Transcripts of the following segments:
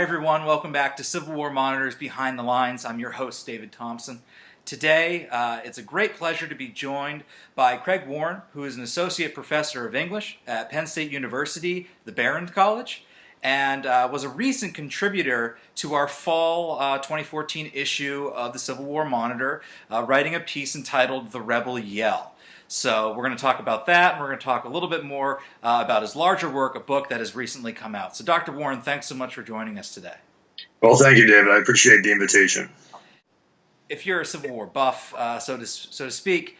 everyone. Welcome back to Civil War Monitors Behind the Lines. I'm your host, David Thompson. Today, it's a great pleasure to be joined by Craig Warren, who is an associate professor of English at Penn State University, the Behrend College, and was a recent contributor to our fall 2014 issue of the Civil War Monitor, writing a piece entitled "The Rebel Yell." So we're going to talk about that, and we're going to talk a little bit more about his larger work, a book that has recently come out. So Dr. Warren, thanks so much for joining us today. Well, thank you, David. I appreciate the invitation. If you're a Civil War buff, so to speak,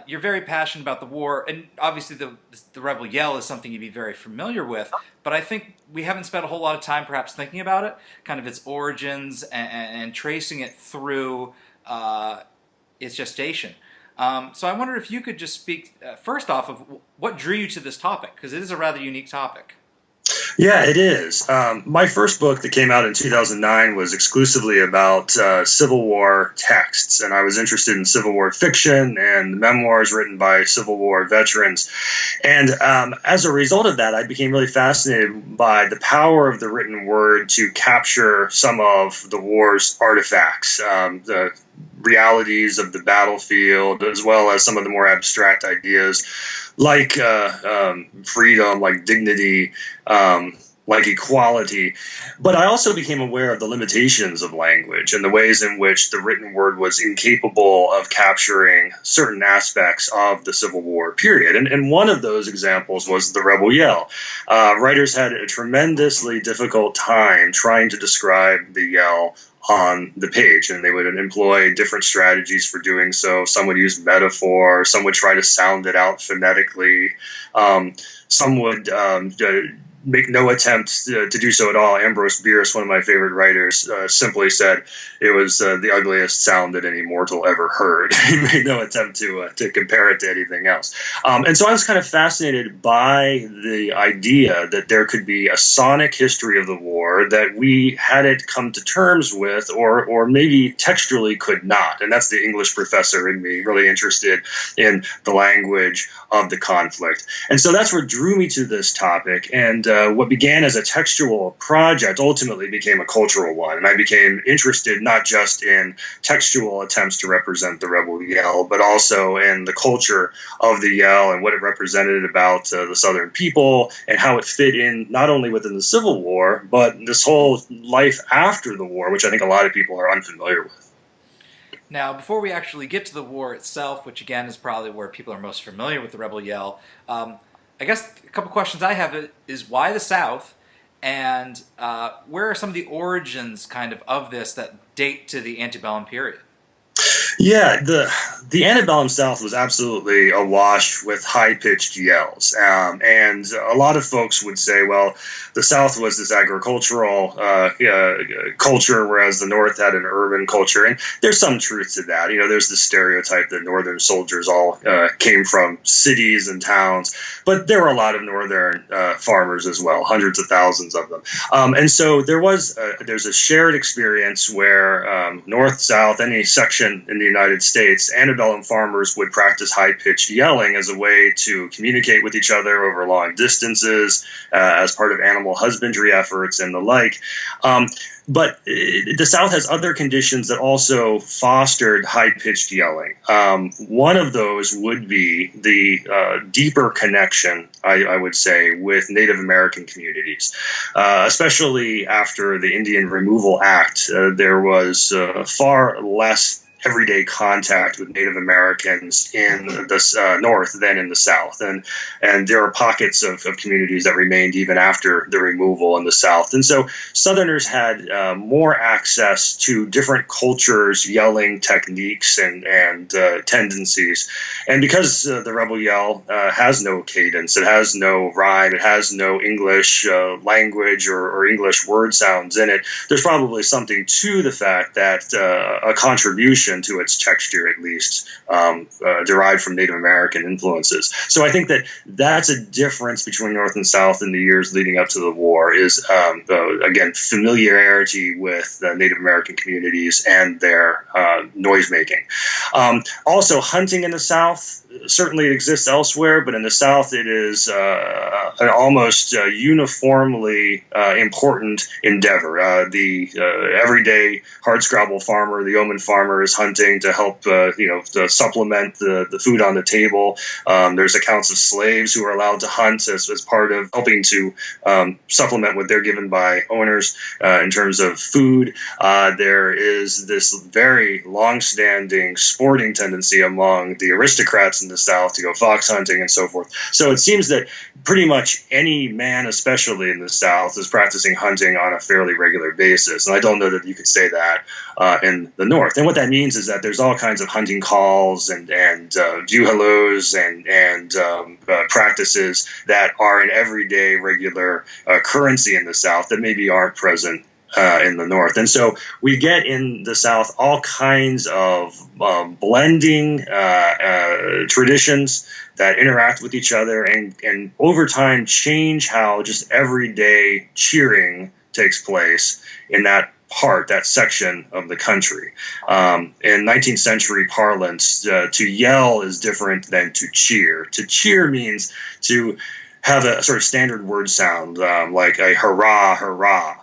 you're very passionate about the war, and obviously the Rebel Yell is something you'd be very familiar with, but I think we haven't spent a whole lot of time perhaps thinking about it, kind of its origins and tracing it through its gestation. So I wonder if you could just speak first off of what drew you to this topic, because it is a rather unique topic. Yeah, it is. My first book that came out in 2009 was exclusively about Civil War texts, and I was interested in Civil War fiction and memoirs written by Civil War veterans. And as a result of that, I became really fascinated by the power of the written word to capture some of the war's artifacts, the realities of the battlefield, as well as some of the more abstract ideas like freedom, like dignity, like equality. But I also became aware of the limitations of language and the ways in which the written word was incapable of capturing certain aspects of the Civil War period. And one of those examples was the Rebel Yell. Writers had a tremendously difficult time trying to describe the yell on the page, and they would employ different strategies for doing so. Some would use metaphor, some would try to sound it out phonetically, some would make no attempt to do so at all. Ambrose Bierce, one of my favorite writers, simply said it was the ugliest sound that any mortal ever heard. He made no attempt to compare it to anything else. And so I was kind of fascinated by the idea that there could be a sonic history of the war that we hadn't come to terms with, or maybe textually could not. And that's the English professor in me, really interested in the language of the conflict. And so that's what drew me to this topic. And what began as a textual project ultimately became a cultural one. And I became interested not just in textual attempts to represent the Rebel Yell, but also in the culture of the yell and what it represented about the Southern people and how it fit in not only within the Civil War, but this whole life after the war, which I think a lot of people are unfamiliar with. Now, before we actually get to the war itself, which again is probably where people are most familiar with the Rebel Yell, I guess a couple questions I have is why the South, and where are some of the origins kind of this that date to the antebellum period? Yeah, the antebellum South was absolutely awash with high-pitched yells. And a lot of folks would say, well, the South was this agricultural culture, whereas the North had an urban culture. And there's some truth to that. You know, there's the stereotype that Northern soldiers all came from cities and towns. But there were a lot of Northern farmers as well, hundreds of thousands of them. And so there's a shared experience where North, South, any section in the United States, antebellum farmers would practice high-pitched yelling as a way to communicate with each other over long distances, as part of animal husbandry efforts and the like. But the South has other conditions that also fostered high-pitched yelling. One of those would be the deeper connection, I would say, with Native American communities. Especially after the Indian Removal Act, there was far less everyday contact with Native Americans in the North than in the South. And there are pockets of communities that remained even after the removal in the South. And so Southerners had more access to different cultures, yelling techniques, and tendencies. And because the Rebel Yell has no cadence, it has no rhyme, it has no English language or English word sounds in it, there's probably something to the fact that a contribution to its texture, at least, derived from Native American influences. So I think that that's a difference between North and South in the years leading up to the war is, again, familiarity with Native American communities and their noise making. Also, hunting in the South certainly it exists elsewhere, but in the South it is an almost uniformly important endeavor. The everyday hardscrabble farmer, the yeoman farmer, is hunting to help, to supplement the food on the table. There's accounts of slaves who are allowed to hunt as part of helping to supplement what they're given by owners in terms of food. There is this very long-standing sporting tendency among the aristocrats in the South to go fox hunting and so forth. So it seems that pretty much any man, especially in the South, is practicing hunting on a fairly regular basis. And I don't know that you could say that in the North. And what that means is that there's all kinds of hunting calls and view hellos and practices that are an everyday regular currency in the South that maybe aren't present in the North. And so we get in the South all kinds of blending traditions that interact with each other and over time change how just everyday cheering takes place in that section of the country. In 19th century parlance, to yell is different than to cheer. To cheer means to have a sort of standard word sound, like a hurrah, hurrah.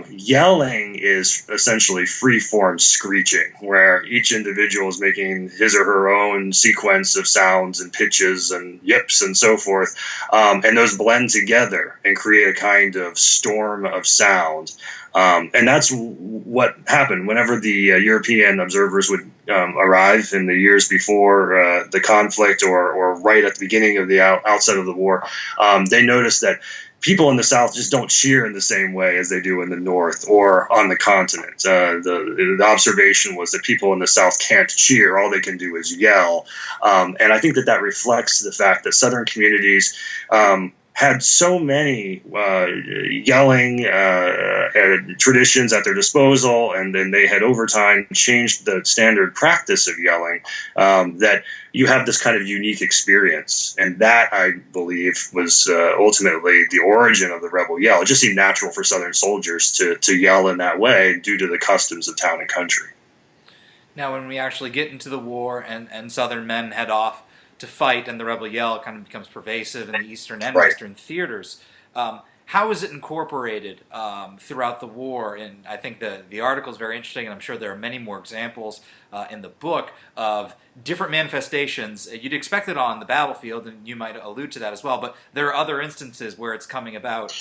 Yelling is essentially free-form screeching, where each individual is making his or her own sequence of sounds and pitches and yips and so forth, and those blend together and create a kind of storm of sound. And that's what happened whenever the European observers would arrive in the years before the conflict or right at the beginning of the outset of the war. They noticed that people in the South just don't cheer in the same way as they do in the North or on the continent. The observation was that people in the South can't cheer. All they can do is yell. And I think that reflects the fact that Southern communities had so many yelling traditions at their disposal, and then they had over time changed the standard practice of yelling, that you have this kind of unique experience. And that, I believe, was ultimately the origin of the rebel yell. It just seemed natural for Southern soldiers to yell in that way due to the customs of town and country. Now, when we actually get into the war and Southern men head off to fight, and the rebel yell kind of becomes pervasive in the Eastern and Western theaters. How is it incorporated throughout the war? And I think the article is very interesting, and I'm sure there are many more examples in the book of different manifestations. You'd expect it on the battlefield, and you might allude to that as well, but there are other instances where it's coming about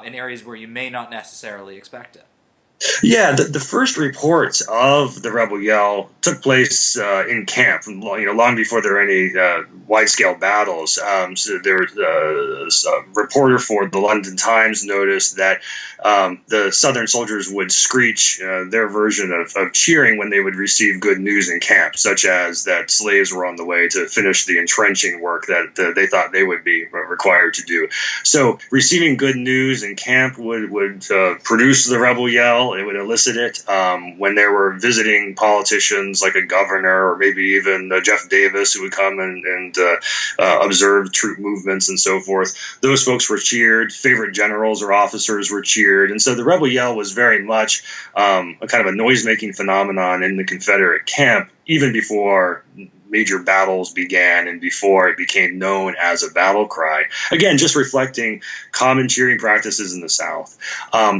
in areas where you may not necessarily expect it. Yeah, the first reports of the rebel yell took place in camp, long before there were any wide-scale battles. So there was a reporter for the London Times noticed that the Southern soldiers would screech their version of cheering when they would receive good news in camp, such as that slaves were on the way to finish the entrenching work that they thought they would be required to do. So receiving good news in camp would produce the rebel yell. It would elicit it. When they were visiting politicians like a governor or maybe even Jeff Davis, who would come and observe troop movements and so forth, those folks were cheered. Favorite generals or officers were cheered. And so the rebel yell was very much a kind of a noise-making phenomenon in the Confederate camp, even before major battles began and before it became known as a battle cry. Again, just reflecting common cheering practices in the South.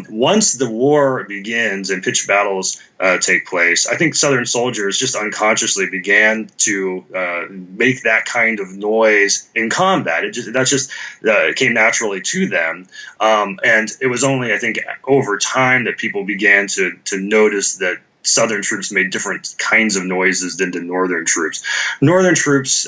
Once the war begins and pitched battles take place, I think Southern soldiers just unconsciously began to make that kind of noise in combat. It came naturally to them. And it was only, I think, over time that people began to notice that Southern troops made different kinds of noises than the Northern troops. Northern troops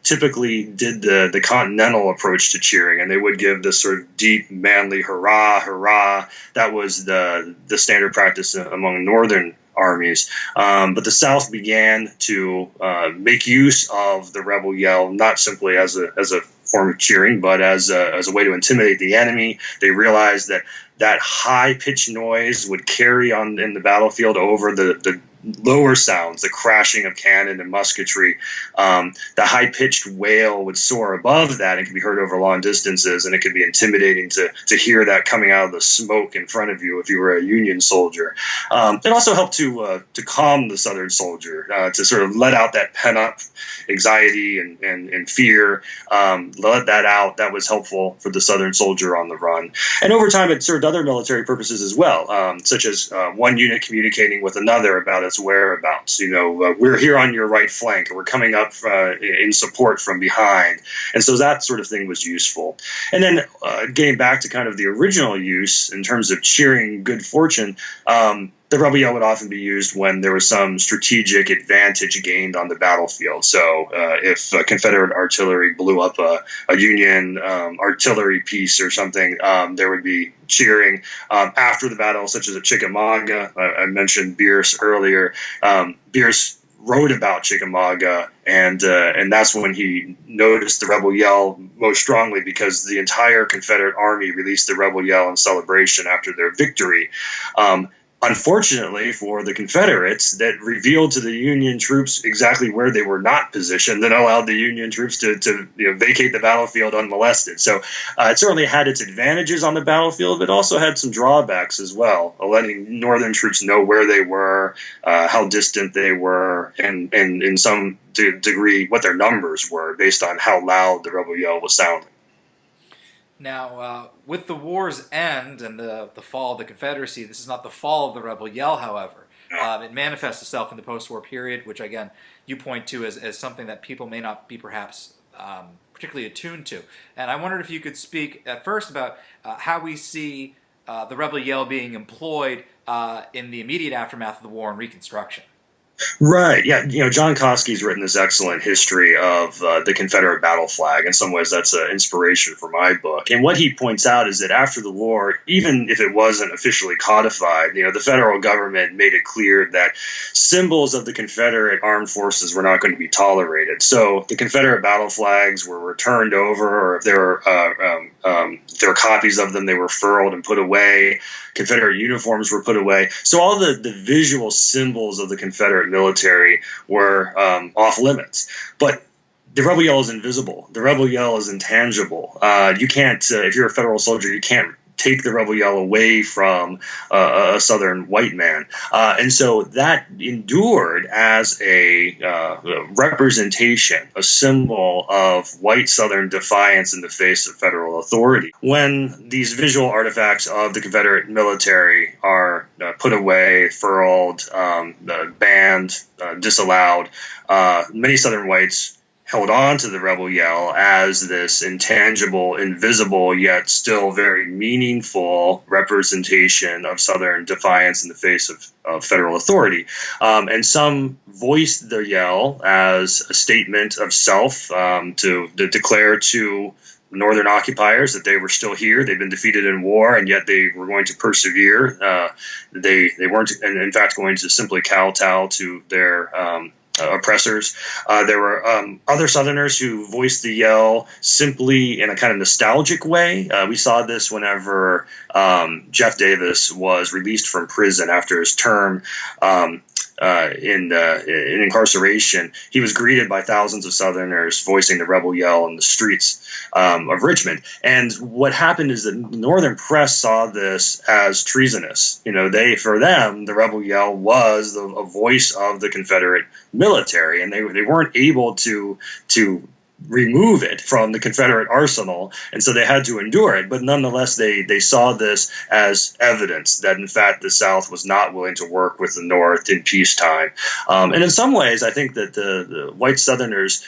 typically did the continental approach to cheering, and they would give this sort of deep, manly hurrah, hurrah. That was the standard practice among Northern armies. But the South began to make use of the rebel yell, not simply as a form of cheering, but as a way to intimidate the enemy. They realized that that high-pitched noise would carry on in the battlefield over the lower sounds, the crashing of cannon and musketry. The high-pitched wail would soar above that and could be heard over long distances, and it could be intimidating to hear that coming out of the smoke in front of you if you were a Union soldier. It also helped to calm the Southern soldier, to sort of let out that pent-up anxiety and fear, let that out. That was helpful for the Southern soldier on the run. And over time, it served other military purposes as well, such as one unit communicating with another about its whereabouts. We're here on your right flank, or we're coming up in support from behind. And so that sort of thing was useful. And then getting back to kind of the original use in terms of cheering good fortune, the rebel yell would often be used when there was some strategic advantage gained on the battlefield. So if Confederate artillery blew up a Union artillery piece or something, there would be cheering after the battle, such as at Chickamauga. I mentioned Bierce earlier. Bierce wrote about Chickamauga, and that's when he noticed the rebel yell most strongly, because the entire Confederate Army released the rebel yell in celebration after their victory. Unfortunately for the Confederates, that revealed to the Union troops exactly where they were not positioned and allowed the Union troops to vacate the battlefield unmolested. So it certainly had its advantages on the battlefield, but also had some drawbacks as well, letting Northern troops know where they were, how distant they were, and in some degree what their numbers were based on how loud the rebel yell was sounding. Now, with the war's end and the fall of the Confederacy, this is not the fall of the rebel yell, however. It manifests itself in the post-war period, which, again, you point to as something that people may not be perhaps particularly attuned to. And I wondered if you could speak at first about how we see the rebel yell being employed in the immediate aftermath of the war and Reconstruction. Right. Yeah. John Koski's written this excellent history of the Confederate battle flag. In some ways, that's an inspiration for my book. And what he points out is that after the war, even if it wasn't officially codified, the federal government made it clear that symbols of the Confederate armed forces were not going to be tolerated. So the Confederate battle flags were returned over, or if there were copies of them, they were furled and put away. Confederate uniforms were put away. So all the visual symbols of the Confederate military were off limits. But the rebel yell is invisible. The rebel yell is intangible. You can't, if you're a federal soldier, you can't take the rebel yell away from a Southern white man. And so that endured as a representation, a symbol of white Southern defiance in the face of federal authority. When these visual artifacts of the Confederate military are put away, furled, banned, disallowed, many Southern whites held on to the rebel yell as this intangible, invisible, yet still very meaningful representation of Southern defiance in the face of federal authority. And some voiced the yell as a statement of self, to declare to Northern occupiers that they were still here. They'd been defeated in war, and yet they were going to persevere. They weren't, in fact, going to simply kowtow to their oppressors. There were other Southerners who voiced the yell simply in a kind of nostalgic way. We saw this whenever Jeff Davis was released from prison after his term in incarceration. He was greeted by thousands of Southerners voicing the rebel yell in the streets of Richmond. And what happened is that the Northern press saw this as treasonous. For them, the rebel yell was a voice of the Confederate military, and they weren't able to remove it from the Confederate arsenal, and so they had to endure it. But nonetheless, they saw this as evidence that, in fact, the South was not willing to work with the North in peacetime. And in some ways, I think that the white Southerners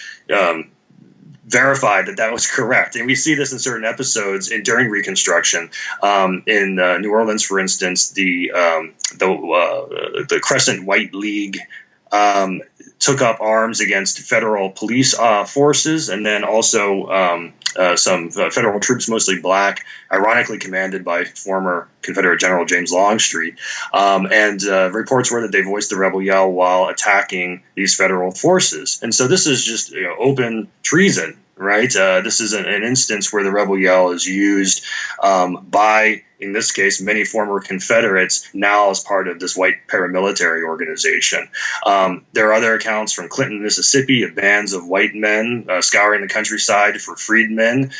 verified that was correct. And we see this in certain episodes during Reconstruction. In New Orleans, for instance, the Crescent White League took up arms against federal police forces, and then also some federal troops, mostly black, ironically commanded by former Confederate General James Longstreet. And reports were that they voiced the rebel yell while attacking these federal forces. And so this is just open treason right? This is an instance where the rebel yell is used by, in this case, many former Confederates now as part of this white paramilitary organization. There are other accounts from Clinton, Mississippi, of bands of white men scouring the countryside for freedmen,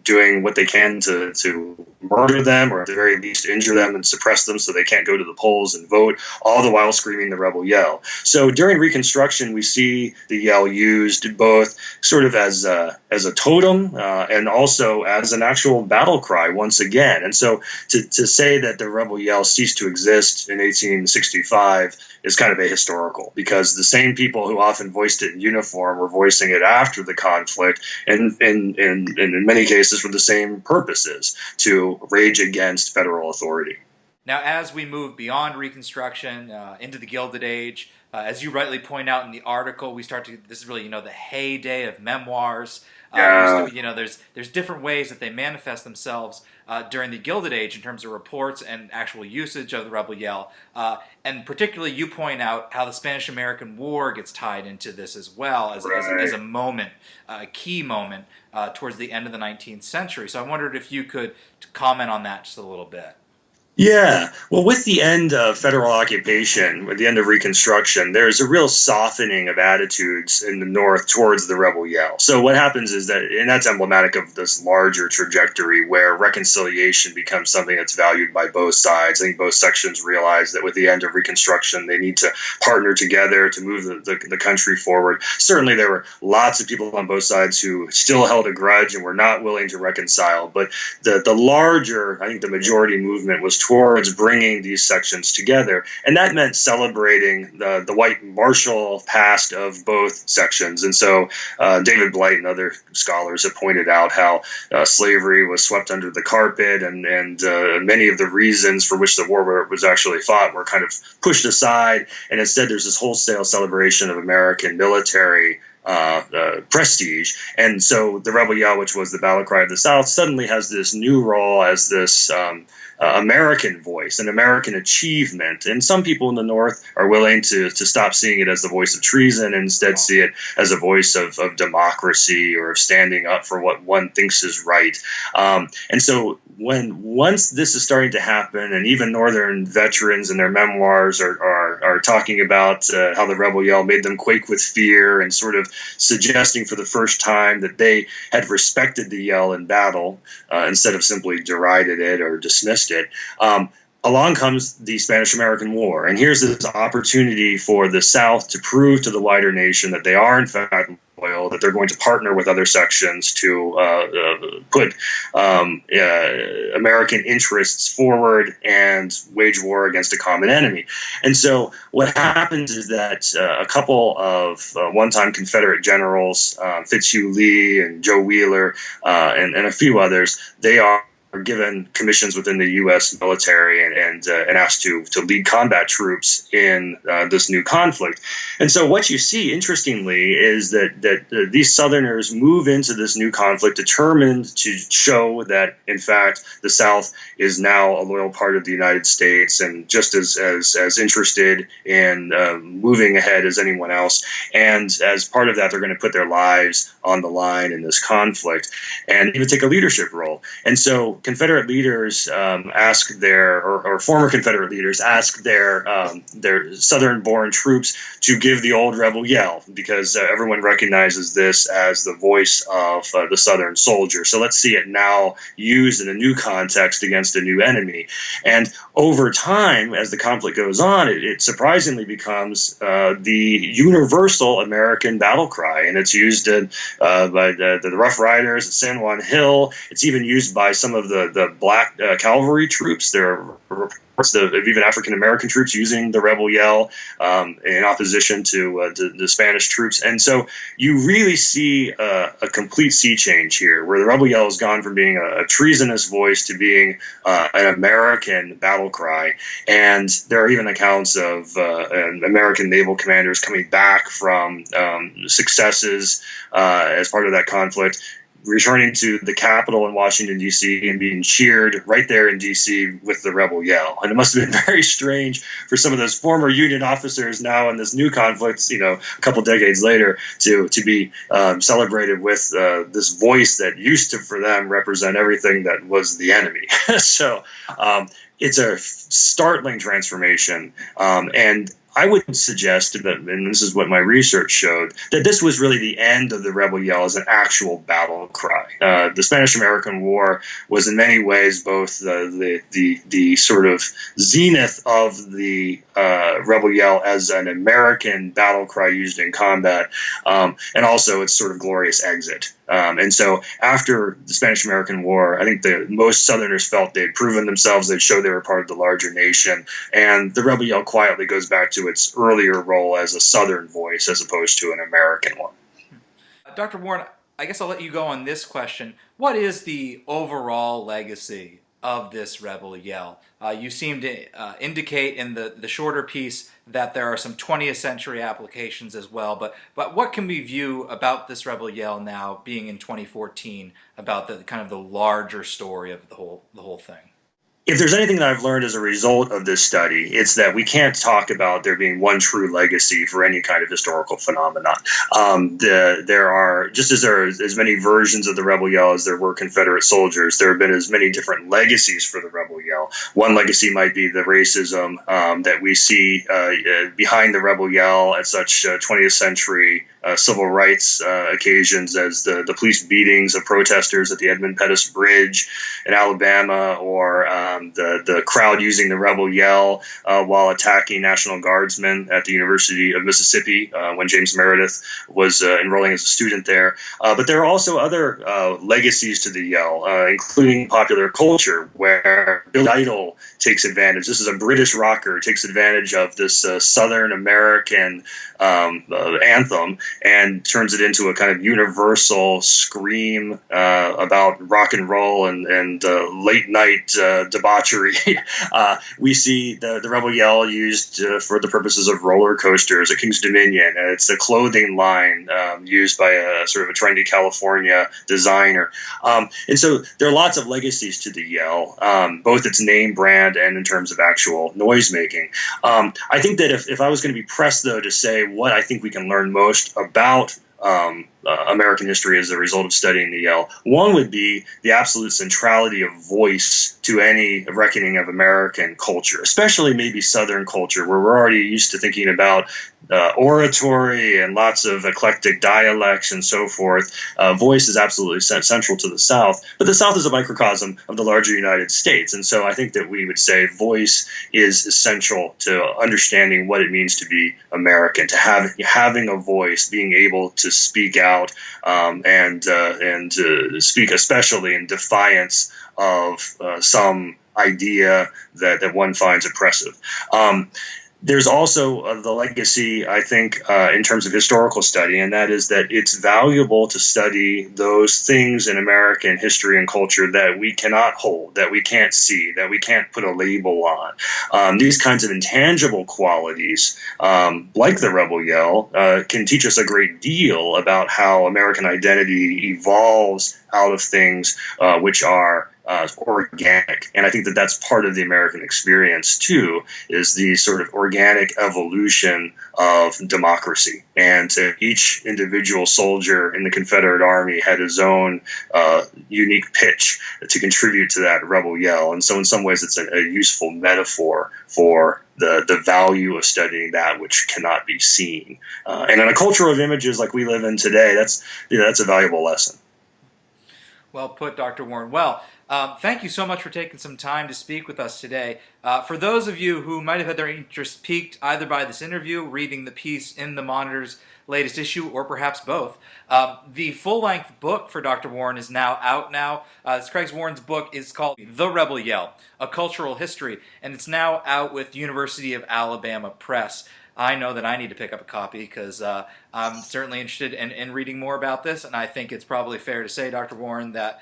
doing what they can to murder them, or at the very least injure them and suppress them so they can't go to the polls and vote, all the while screaming the rebel yell. So during Reconstruction, we see the yell used both sort of as a totem and also as an actual battle cry once again. And so to say that the rebel yell ceased to exist in 1865 is kind of ahistorical, because the same people who often voiced it in uniform were voicing it after the conflict, and in many cases for the same purposes, to rage against federal authority. Now, as we move beyond Reconstruction into the Gilded Age, as you rightly point out in the article, we start to, this is really, the heyday of memoirs. There's different ways that they manifest themselves during the Gilded Age in terms of reports and actual usage of the rebel yell. And particularly, you point out how the Spanish-American War gets tied into this as well as a moment, a key moment towards the end of the 19th century. So I wondered if you could comment on that just a little bit. Yeah. Well, with the end of federal occupation, with the end of Reconstruction, there's a real softening of attitudes in the North towards the rebel yell. So what happens is that, and that's emblematic of this larger trajectory where reconciliation becomes something that's valued by both sides. I think both sections realize that with the end of Reconstruction, they need to partner together to move the country forward. Certainly, there were lots of people on both sides who still held a grudge and were not willing to reconcile. But the larger, I think the majority movement was towards bringing these sections together. And that meant celebrating the white martial past of both sections. And so David Blight and other scholars have pointed out how slavery was swept under the carpet, and many of the reasons for which the war was actually fought were kind of pushed aside. And instead, there's this wholesale celebration of American military prestige. And so the rebel yell, which was the battle cry of the South, suddenly has this new role as this American voice, an American achievement. And some people in the North are willing to stop seeing it as the voice of treason and instead see it as a voice of democracy or of standing up for what one thinks is right. And so once this is starting to happen, and even Northern veterans in their memoirs are talking about how the rebel yell made them quake with fear, and sort of suggesting for the first time that they had respected the yell in battle instead of simply derided it or dismissed it. Along comes the Spanish-American War, and here's this opportunity for the South to prove to the wider nation that they are, in fact, loyal, that they're going to partner with other sections to put American interests forward and wage war against a common enemy. And so what happens is that a couple of one-time Confederate generals, Fitzhugh Lee and Joe Wheeler, and a few others, they are given commissions within the U.S. military and asked to lead combat troops in this new conflict. And so what you see, interestingly, is that these Southerners move into this new conflict determined to show that, in fact, the South is now a loyal part of the United States and just as interested in moving ahead as anyone else. And as part of that, they're going to put their lives on the line in this conflict and even take a leadership role. And so Confederate leaders ask or former Confederate leaders ask their Southern-born troops to give the old rebel yell, because everyone recognizes this as the voice of the Southern soldier. So let's see it now used in a new context against a new enemy. And over time, as the conflict goes on, it surprisingly becomes the universal American battle cry, and it's used by the Rough Riders at San Juan Hill. It's even used by some of the black cavalry troops. There are reports of even African American troops using the rebel yell in opposition to the Spanish troops. And so you really see a complete sea change here, where the rebel yell has gone from being a treasonous voice to being an American battle cry. And there are even accounts of American naval commanders coming back from successes as part of that conflict, returning to the Capitol in Washington, D.C., and being cheered right there in D.C. with the rebel yell. And it must have been very strange for some of those former Union officers now in this new conflict, a couple decades later, to be celebrated with this voice that used to, for them, represent everything that was the enemy. So it's a startling transformation. And I would suggest that, and this is what my research showed, that this was really the end of the rebel yell as an actual battle cry. The Spanish-American War was in many ways both the sort of zenith of the rebel yell as an American battle cry used in combat, and also its sort of glorious exit. And so after the Spanish-American War, I think most Southerners felt they'd proven themselves, they'd show they were part of the larger nation, and the rebel yell quietly goes back to its earlier role as a Southern voice as opposed to an American one. Dr. Warren, I guess I'll let you go on this question. What is the overall legacy of this rebel yell? You seem to indicate in the shorter piece that there are some 20th century applications as well, but what can we view about this rebel yell now, being in 2014, about the kind of the larger story of the whole thing? If there's anything that I've learned as a result of this study, it's that we can't talk about there being one true legacy for any kind of historical phenomenon. There are, just as there are as many versions of the rebel yell as there were Confederate soldiers, there have been as many different legacies for the rebel yell. One legacy might be the racism that we see behind the rebel yell at such 20th century civil rights occasions as the police beatings of protesters at the Edmund Pettus Bridge in Alabama, or the crowd using the rebel yell while attacking National Guardsmen at the University of Mississippi when James Meredith was enrolling as a student there. But there are also other legacies to the yell, including popular culture, where Billy Idol takes advantage. This is a British rocker, takes advantage of this Southern American anthem and turns it into a kind of universal scream about rock and roll and late night debauchery. We see the rebel yell used for the purposes of roller coasters at King's Dominion. It's a clothing line used by a sort of a trendy California designer. And so there are lots of legacies to the yell, both its name brand and in terms of actual noise making. I think that if I was going to be pressed, though, to say what I think we can learn most about American history as a result of studying the yell, one would be the absolute centrality of voice to any reckoning of American culture, especially maybe Southern culture, where we're already used to thinking about oratory and lots of eclectic dialects and so forth. Voice is absolutely central to the South, but the South is a microcosm of the larger United States. And so I think that we would say voice is essential to understanding what it means to be American, to having a voice, being able to speak out and speak especially in defiance of some idea that one finds oppressive. There's also the legacy, I think, in terms of historical study, and that is that it's valuable to study those things in American history and culture that we cannot hold, that we can't see, that we can't put a label on. These kinds of intangible qualities, like the rebel yell, can teach us a great deal about how American identity evolves out of things which are organic. And I think that that's part of the American experience, too, is the sort of organic evolution of democracy. And each individual soldier in the Confederate Army had his own unique pitch to contribute to that rebel yell. And so in some ways, it's a useful metaphor for the value of studying that which cannot be seen. And in a culture of images like we live in today, that's a valuable lesson. Well put, Dr. Warren. Well, thank you so much for taking some time to speak with us today. For those of you who might have had their interest piqued either by this interview, reading the piece in the Monitor's latest issue, or perhaps both, the full-length book for Dr. Warren is now out now. Craig Warren's book is called The Rebel Yell, A Cultural History, and it's now out with University of Alabama Press. I know that I need to pick up a copy because I'm certainly interested in reading more about this, and I think it's probably fair to say, Dr. Warren, that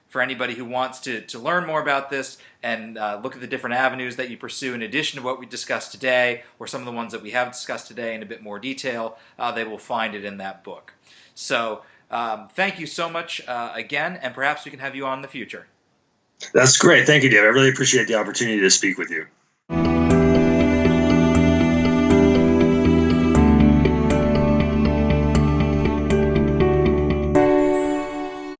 for anybody who wants to learn more about this and look at the different avenues that you pursue in addition to what we discussed today, or some of the ones that we have discussed today in a bit more detail, they will find it in that book. So Thank you so much again, and perhaps we can have you on in the future. That's great. Thank you, Dave. I really appreciate the opportunity to speak with you.